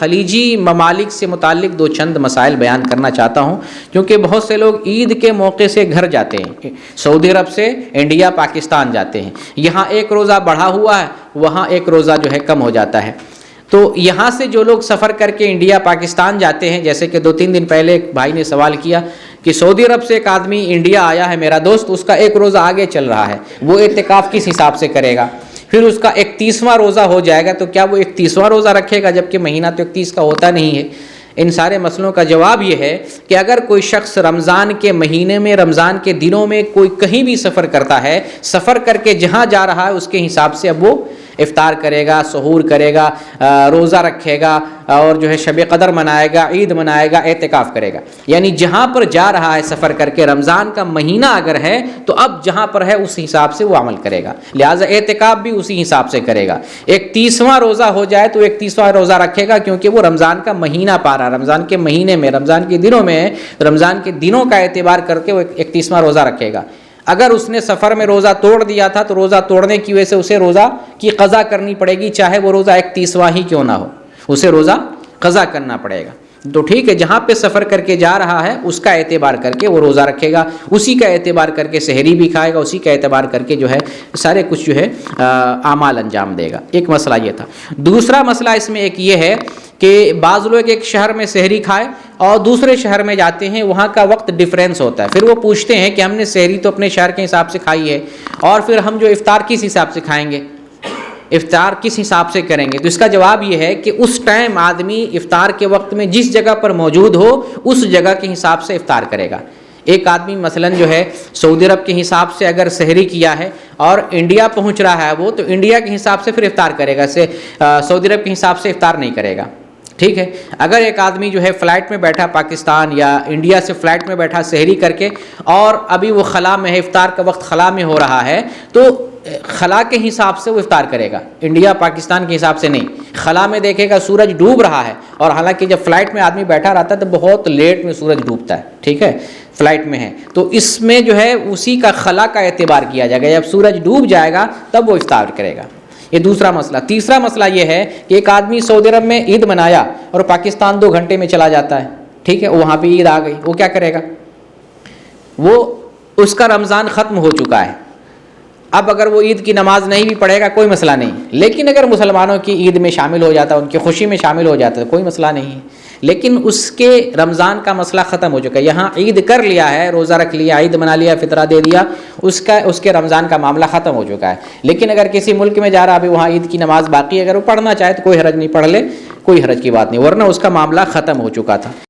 خلیجی ممالک سے متعلق دو چند مسائل بیان کرنا چاہتا ہوں، کیونکہ بہت سے لوگ عید کے موقع سے گھر جاتے ہیں، سعودی عرب سے انڈیا پاکستان جاتے ہیں، یہاں ایک روزہ بڑھا ہوا ہے، وہاں ایک روزہ جو ہے کم ہو جاتا ہے۔ تو یہاں سے جو لوگ سفر کر کے انڈیا پاکستان جاتے ہیں، جیسے کہ 2-3 دن پہلے ایک بھائی نے سوال کیا کہ سعودی عرب سے ایک آدمی انڈیا آیا ہے میرا دوست، اس کا ایک روزہ آگے چل رہا ہے، وہ اعتکاف کس حساب سے کرے گا؟ پھر اس کا 31واں روزہ ہو جائے گا تو کیا وہ 31واں روزہ رکھے گا، جبکہ مہینہ تو 31 کا ہوتا نہیں ہے؟ ان سارے مسئلوں کا جواب یہ ہے کہ اگر کوئی شخص رمضان کے مہینے میں، رمضان کے دنوں میں کوئی کہیں بھی سفر کرتا ہے، سفر کر کے جہاں جا رہا ہے اس کے حساب سے اب وہ افطار کرے گا، سحور کرے گا، روزہ رکھے گا، اور جو ہے شب قدر منائے گا، عید منائے گا، اعتکاف کرے گا۔ یعنی جہاں پر جا رہا ہے سفر کر کے، رمضان کا مہینہ اگر ہے تو اب جہاں پر ہے اس حساب سے وہ عمل کرے گا، لہٰذا اعتکاف بھی اسی حساب سے کرے گا۔ 31واں روزہ ہو جائے تو 31واں روزہ رکھے گا، کیونکہ وہ رمضان کا مہینہ پا رہا ہے، رمضان کے مہینے میں، رمضان کے دنوں میں، رمضان کے دنوں کا اعتبار کر کے وہ 31واں روزہ رکھے گا۔ اگر اس نے سفر میں روزہ توڑ دیا تھا تو روزہ توڑنے کی وجہ سے اسے روزہ کی قضا کرنی پڑے گی، چاہے وہ روزہ 31واں ہی کیوں نہ ہو، اسے روزہ قضا کرنا پڑے گا۔ تو ٹھیک ہے، جہاں پہ سفر کر کے جا رہا ہے اس کا اعتبار کر کے وہ روزہ رکھے گا، اسی کا اعتبار کر کے سحری بھی کھائے گا، اسی کا اعتبار کر کے جو ہے سارے کچھ جو ہے اعمال انجام دے گا۔ ایک مسئلہ یہ تھا۔ دوسرا مسئلہ اس میں ایک یہ ہے کہ بعض لوگ ایک شہر میں سحری کھائے اور دوسرے شہر میں جاتے ہیں، وہاں کا وقت ڈیفرنس ہوتا ہے، پھر وہ پوچھتے ہیں کہ ہم نے سحری تو اپنے شہر کے حساب سے کھائی ہے، اور پھر ہم جو افطار کس حساب سے کھائیں گے، افطار کس حساب سے کریں گے؟ تو اس کا جواب یہ ہے کہ اس ٹائم آدمی افطار کے وقت میں جس جگہ پر موجود ہو اس جگہ کے حساب سے افطار کرے گا۔ ایک آدمی مثلاً جو ہے سعودی عرب کے حساب سے اگر سحری کیا ہے اور انڈیا پہنچ رہا ہے وہ، تو انڈیا کے حساب سے پھر افطار کرے گا، سعودی عرب کے حساب سے افطار نہیں کرے گا۔ ٹھیک ہے، اگر ایک آدمی جو ہے فلائٹ میں بیٹھا پاکستان یا انڈیا سے فلائٹ میں بیٹھا سحری کر کے، اور ابھی وہ خلا میں ہے، افطار کا وقت خلا میں ہو رہا ہے، تو خلا کے حساب سے وہ افطار کرے گا، انڈیا پاکستان کے حساب سے نہیں۔ خلا میں دیکھے گا سورج ڈوب رہا ہے، اور حالانکہ جب فلائٹ میں آدمی بیٹھا رہتا ہے تو بہت لیٹ میں سورج ڈوبتا ہے، ٹھیک ہے، فلائٹ میں ہے، تو اس میں جو ہے اسی کا خلا کا اعتبار کیا جائے گا، جب سورج ڈوب جائے گا تب وہ افطار کرے گا۔ یہ دوسرا مسئلہ۔ تیسرا مسئلہ یہ ہے کہ ایک آدمی سعودی عرب میں عید منایا اور پاکستان 2 گھنٹے میں چلا جاتا ہے، ٹھیک ہے، وہاں پہ عید آ گئی، وہ کیا کرے گا؟ وہ اس کا رمضان ختم ہو چکا ہے، اب اگر وہ عید کی نماز نہیں بھی پڑھے گا کوئی مسئلہ نہیں، لیکن اگر مسلمانوں کی عید میں شامل ہو جاتا ہے، ان کی خوشی میں شامل ہو جاتا ہے، کوئی مسئلہ نہیں ہے، لیکن اس کے رمضان کا مسئلہ ختم ہو چکا ہے۔ یہاں عید کر لیا ہے، روزہ رکھ لیا، عید منا لیا، فطرہ دے دیا، اس کے رمضان کا معاملہ ختم ہو چکا ہے۔ لیکن اگر کسی ملک میں جا رہا ابھی وہاں عید کی نماز باقی ہے، اگر وہ پڑھنا چاہے تو کوئی حرج نہیں، پڑھ لے، کوئی حرج کی بات نہیں، ورنہ اس کا معاملہ ختم ہو چکا تھا۔